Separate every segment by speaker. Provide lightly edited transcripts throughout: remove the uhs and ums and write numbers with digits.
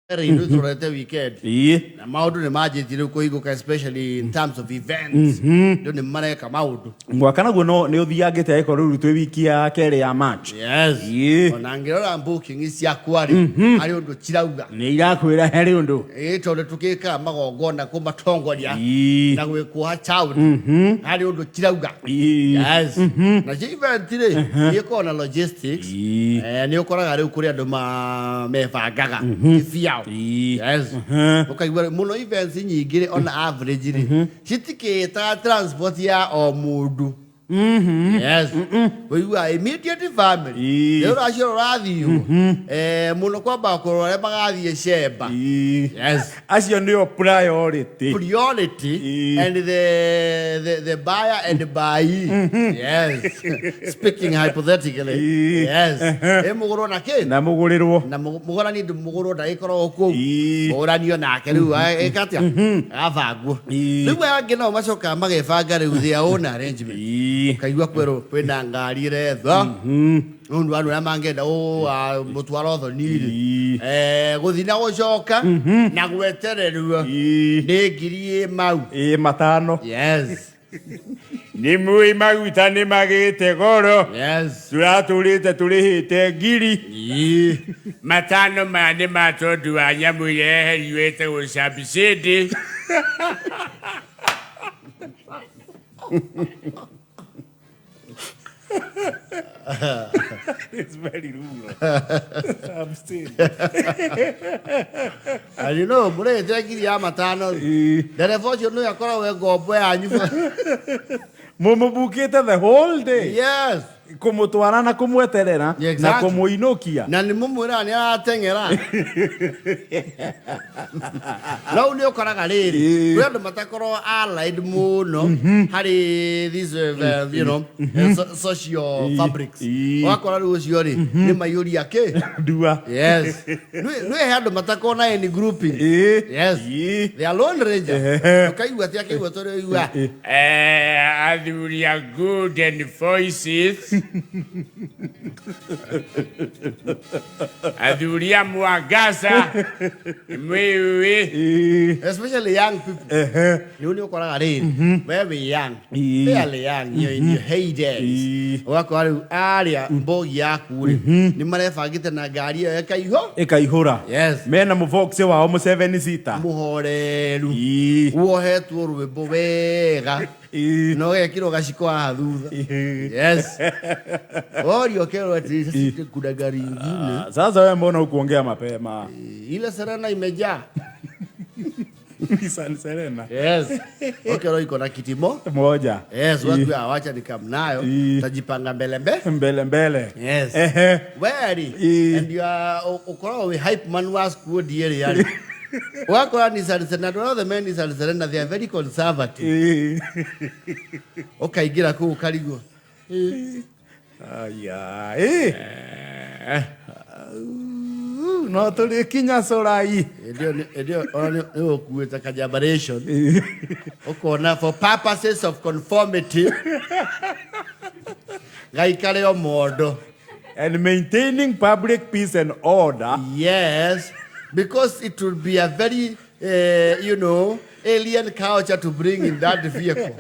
Speaker 1: Turete weekend. Na maudu ni majeti rĩu kũhingũka especially in terms of events. Ndio nĩ mareka maudu.
Speaker 2: Mwaka naguo no nĩ ũthiangĩte eko rĩu twĩ wiki ya kerĩ ya March.
Speaker 1: Yes. Ona ngĩrora booking cia kwari harĩ ũndũ cirauga.
Speaker 2: Nĩ irakwĩra harĩ ũndũ.
Speaker 1: Tondũ tũkĩka magongona kũmatongoria na gwĩkwo child harĩ ũndũ cirauga. Yes. Na cia event rĩ ĩkoragwo na logistics. Nĩ ũkoraga rĩu kũrĩ andũ mebangaga kĩbiao. Yes. Ukaigua muno events nyingĩ on average ri citikĩta transport ya o mũndũ. Yes. Uigua immediate family. Rĩu racio rathiĩ muno kwamba kũrora magathiĩ Shemba. Yes.
Speaker 2: Acio nĩo priority.
Speaker 1: Priority and the buyer and buyer. Yes. Speaking hypothetically. Yes. Mũgũrwo na kĩ?
Speaker 2: Na mũgũrĩrwo.
Speaker 1: Na mũgũrani mũgũrwo ndagĩkorwo kũu. Mũgũranio nake rĩu ekatia. Agabangwo. Rĩu angĩ no macoka magebanga rĩu their own arrangement. Kaigua kwero kwenda ngari retha ndu andu amangenda mutwaro thoniri guthi na gucoka na gwetererwo ni ngiri mau
Speaker 2: matano.
Speaker 1: Yes.
Speaker 2: Ni mui maguta ni magite goro.
Speaker 1: Yes.
Speaker 2: Turaturite turihite ngiri
Speaker 3: matano mane matondu wa nyamu yeheriwete gucambicindi.
Speaker 2: It's very rude. I'm still.
Speaker 1: And you know, mure tegiri ya matano. Therefore, you know, yakora we gombo yanyu.
Speaker 2: Mumubukite the whole day.
Speaker 1: Yes.
Speaker 2: Kumutwara na kumweterera na kumuinukia
Speaker 1: na ni mumwira ni aratengera no ni ukoraga riri we andu matakoro allied muno hari these you know social fabrics wakora ru ucio ri ni mayuri yake
Speaker 2: dua.
Speaker 1: Yes. No he andu matakoro na any grouping. Yes. They are lone ranger. Ukaigua ti akigua tori igua
Speaker 3: athuri are good and voices. Aduria muagasa mwewe
Speaker 1: especially young people. You know koraga riri very young, fairly young, you're in your heydays. Wakora aria mbogi yaku ri ni marebangite na ngari iyo
Speaker 2: ikaihura.
Speaker 1: Yes.
Speaker 2: Mena muvox wao mu 7 seater
Speaker 1: muhoreru uohetwo rwimbo wega no gekiro gaciko thutha. Yes. Orio kero ati kuna gari nyingine.
Speaker 2: Sasa wewe mbona ukuongea mapema?
Speaker 1: Ile Serena imejaa.
Speaker 2: Nissan Serena.
Speaker 1: Yes. Okay, leo iko na kiti
Speaker 2: moja.
Speaker 1: Yes, watu awacha nikamnayo. Tajipanga mbele. Yes. Where? And you are ukoro we hype man was good here yali. Wakora ni Serena, all the men is Serena, they are very conservative. Okay, gira ku karigo.
Speaker 2: No tuli kinya sorai.
Speaker 1: Edio ono kuweta kajabaration. Ukona for purposes of conformity. Gaikale o modo.
Speaker 2: And maintaining public peace and order.
Speaker 1: Yes, because it will be a very you know, alien culture to bring in that vehicle.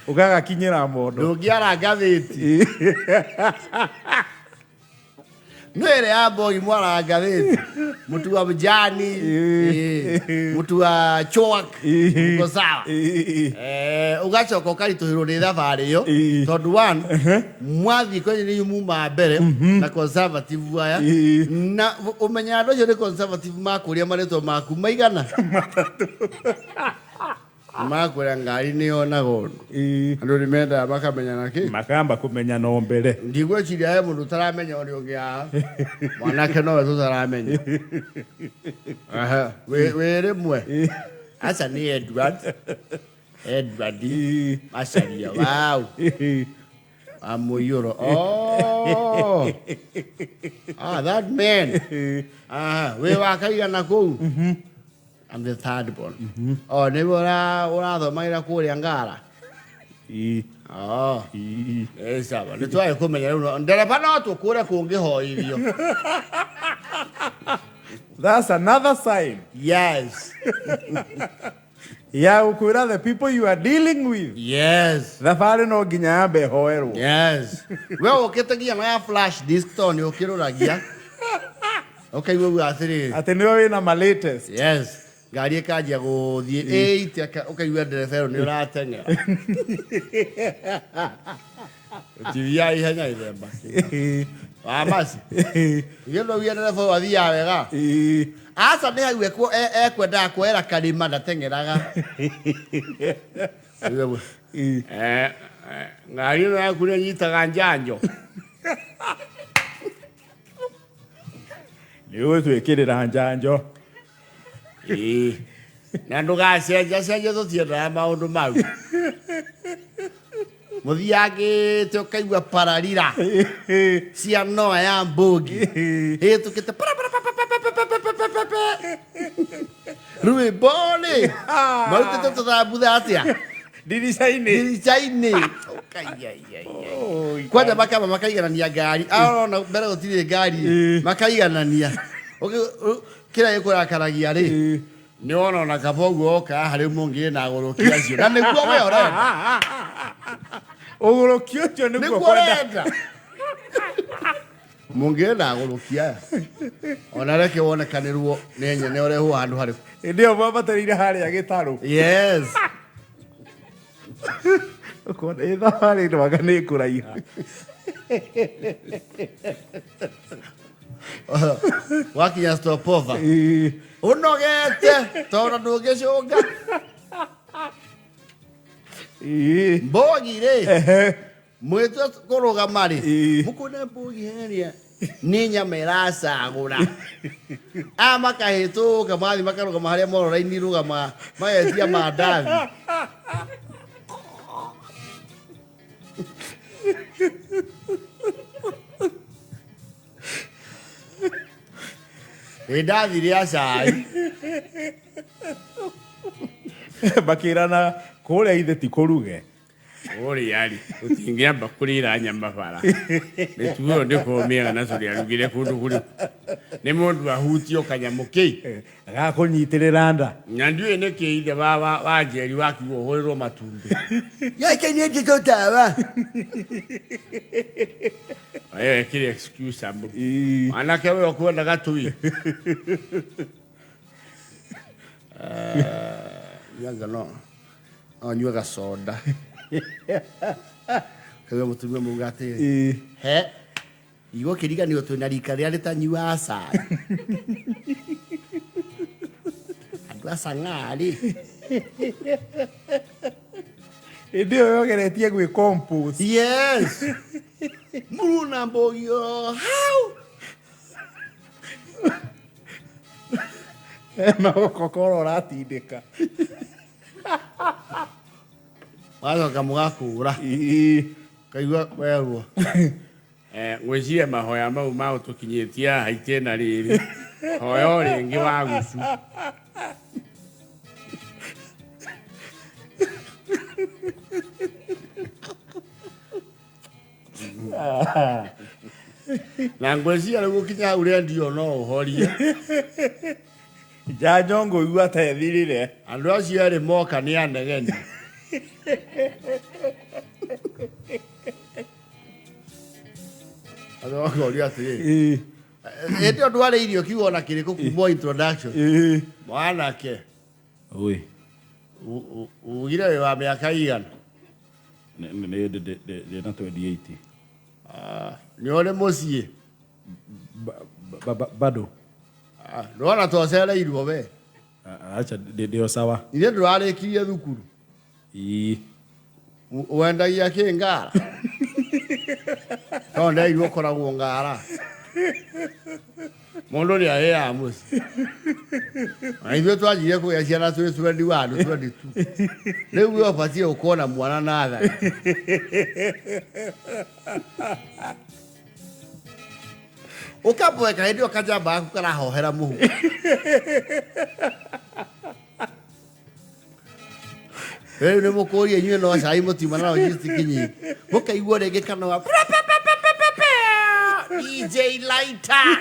Speaker 2: Ugaga kinyira modo.
Speaker 1: Ndugiara gatheti. Nwere abo imwara gatheti. Mutu wa mjani, mutu wa chowak, uko sawa. Ugachoka ukarituhirwo ni thabari yo. Tondu one, mwathi kwenye ni muma mbere na conservative waya. Na umenya andu acio ni conservative makuria maretwo maku maigana. Makura ngari ni ona gondo. Andu ni menda makamenya naki.
Speaker 2: Makamba kumenya no mbere.
Speaker 1: Ndigwe chiria he mundu taramenya uri ungia. Mwanake no tutaramenya. Aha, we rimwe. Asa ni Edward. Masaria. Wow. Amuyuro. Oh. That man. We wakaiga na kou. I'm the third born. Oh, ni ora thomagira kuria ngara. Oh. Sawa. Nitwaye kumenya rĩu ndereba no tukure kungihoithio.
Speaker 2: That's another sign.
Speaker 1: Yes.
Speaker 2: Yeah, ukwira the people you are dealing with.
Speaker 1: Yes.
Speaker 2: Thabarĩ no nginya yambe hoerwo.
Speaker 1: Yes. We ukitagia na flash disk to ni ukiruragia. Okay, we atiri.
Speaker 2: Atĩ nĩwe wĩna ma latest.
Speaker 1: Yes. Ngari ikanjia guthie 8 ukaigua ndereba ni urateng'era. Tivia ihenya iremba. Amasi. Ngeno wia ndereba wathia wega. Asa nĩ hau ekwenda kwera karima ndateng'eraga. Ngari no yaku nĩ nyitaga njanjo.
Speaker 2: Nĩ ũgũtwĩkĩrĩra njanjo.
Speaker 1: Na ndũgacenjacenje tũtiendaga maũndũ mau. Mũthiagĩte ũkaigua pararira cia noa ya mbũngi hĩtũkĩte rwĩmbo-nĩ marutĩte tũthambutha atĩa ndirica-inĩ kwanja makamba makaiganania ngari arona mbere gũtirĩ ngari makaiganania kĩrĩa gĩkũrakaragia rĩ nĩ wona ona kaba ũguo oka harĩ mũngĩ na agũrũkia acio na nĩguo we ũrenda
Speaker 2: ũgũrũkia ũcio nĩguo kwenda
Speaker 1: mũngĩ na agũrũkia ona reke wonekanĩrwo nĩ nyene ũrehwo handũ harĩkũ
Speaker 2: hĩndĩ ĩyo mwambatĩrĩire harĩa gĩtarũ.
Speaker 1: Yes.
Speaker 2: Ũkona thabarĩ ndwanga nĩ kũraiha.
Speaker 1: Wakinya stopover unogete tondũ ndũngĩcũnga mbogi rĩ mwĩtwe kũrũgama rĩ mũkũne mbogi herĩa nĩ nyama ĩracagũra makahĩtũka mathi makarũgama harĩa morora-inĩ rũgama magetia mandathi Ndathi rĩa cai
Speaker 2: makĩrana kũrĩa ithe ti kũruge
Speaker 3: Kũrĩa rĩ ũtingĩamba kũrĩra nyama bara nĩtuo ndĩkũmĩaga na tũrĩa arugire kũndũ kũrĩ nĩ mũndũ ahutio kanyamũ kĩi
Speaker 2: agakũnyitĩrĩra nda
Speaker 3: na ndiũĩ nĩkĩ ithe wa Njeri wakiuga ũhũrĩrwo matumbĩ
Speaker 1: yake nĩ tũtawa
Speaker 3: ĩyo ĩkĩrĩ excuse ambu anake we ũkwendaga tũi
Speaker 1: yanga no anyua gacoda kawe mũtumia mũuga atĩ he igua kĩriganĩro twĩna rika rĩrĩa rĩtanyuaga cai andũ a Sang'arĩ
Speaker 2: hĩndĩ ĩyo yogeretie gwĩ compose.
Speaker 1: Yes. Muruna mbogi o hau
Speaker 2: na gũkokoro ũratindĩka
Speaker 1: wacoka mũgakũra kaigua werwo
Speaker 3: ngwĩciria mahoya mau ma ũtũkinyĩtie haha itĩna rĩrĩ hoya o rĩngĩ wa gucu
Speaker 1: na ngwĩciria rĩu gũkinya hau rendio no ũhorie
Speaker 2: njanjo ngũigua ta ethirire
Speaker 1: andũ acio erĩ moka nĩ anegeni andũ akoria atĩrĩ hĩndĩ ĩyo ndwarĩ irio kiuga ona kĩrĩkũ kuma introduction mwanake ugire wĩ wa mĩaka igana
Speaker 2: ndĩna 28
Speaker 1: nĩ ũrĩ mũciĩ
Speaker 2: bado
Speaker 1: ndona tocereirwo we
Speaker 2: acha ndio sawa
Speaker 1: ithe ndũrarĩkirie thukuru wendagia kĩ ngara tondũ nderirwo ũkoragwo ngara mũndũ nĩ ahĩaga mũciĩ na ithuĩ twanjire kũgĩa ciana twĩ 21 22 rĩu we ũbatiĩ gũkorwo na mwana na tha ũkambweka hĩndĩ ĩyo kajamba gaku karahohera mũhu rĩu nĩ mũkũria inyuĩ no cai mũtima na logistic nyingĩ mũkaiguo rĩngĩ kanoa DJ Lighter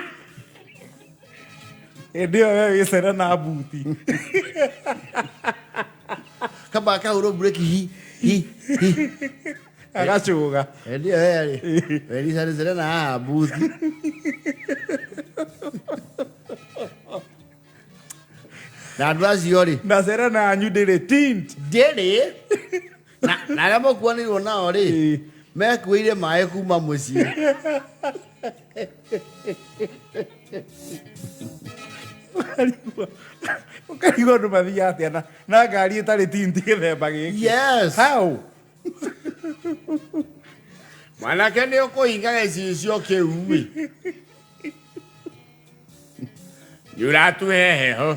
Speaker 2: Ndio wewe Serena buti.
Speaker 1: Kaba kauro break hi.
Speaker 2: Agachuga.
Speaker 1: Ndio wewe Serena buti. Na advance yori.
Speaker 2: Na Serena anyu dele tint.
Speaker 1: Dele. Na ramo kuani rona ori. Mekuire mae kuma muci.
Speaker 2: Ukarigo ndo mathia atia na ngari itari tinti githemba giki.
Speaker 1: Yes.
Speaker 2: How?
Speaker 1: Mwanake ni ukuhingaga icicio kiu.
Speaker 3: Yuratu heho.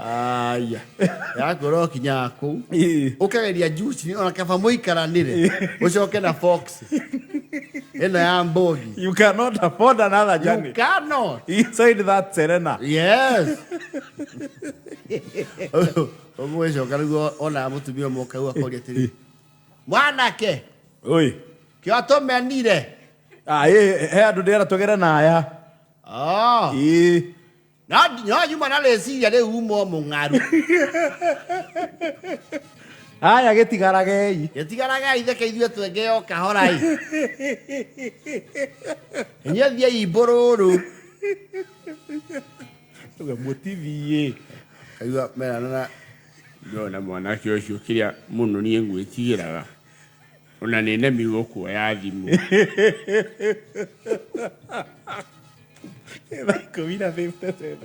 Speaker 1: Aya. Ya koro kinya ku. Ukageria juice ni ona kaba muikaranire. Ucoke na fox. Eno ya mbogi.
Speaker 2: You cannot afford another journey.
Speaker 1: You cannot.
Speaker 2: Inside that Serena.
Speaker 1: Yes. Omo ejo karugo ona mutumio moka u akoria tiri. Mwanake.
Speaker 2: Oi.
Speaker 1: Kio atomenire.
Speaker 2: He andu ndera tugere na aya.
Speaker 1: Na nyuma na leciria riu umo mungaru.
Speaker 2: Aya getigaragei.
Speaker 1: Getigaragei theke ithuĩ twengeo kahorai. Enye thia ibororo.
Speaker 2: Tuga motivie.
Speaker 1: Kaigua merana na
Speaker 3: Ndona mwanake ucio kiria muno nie ngwitigiraga. Ona ni nemi gukuoya thimu.
Speaker 2: Vai comida 50 cents.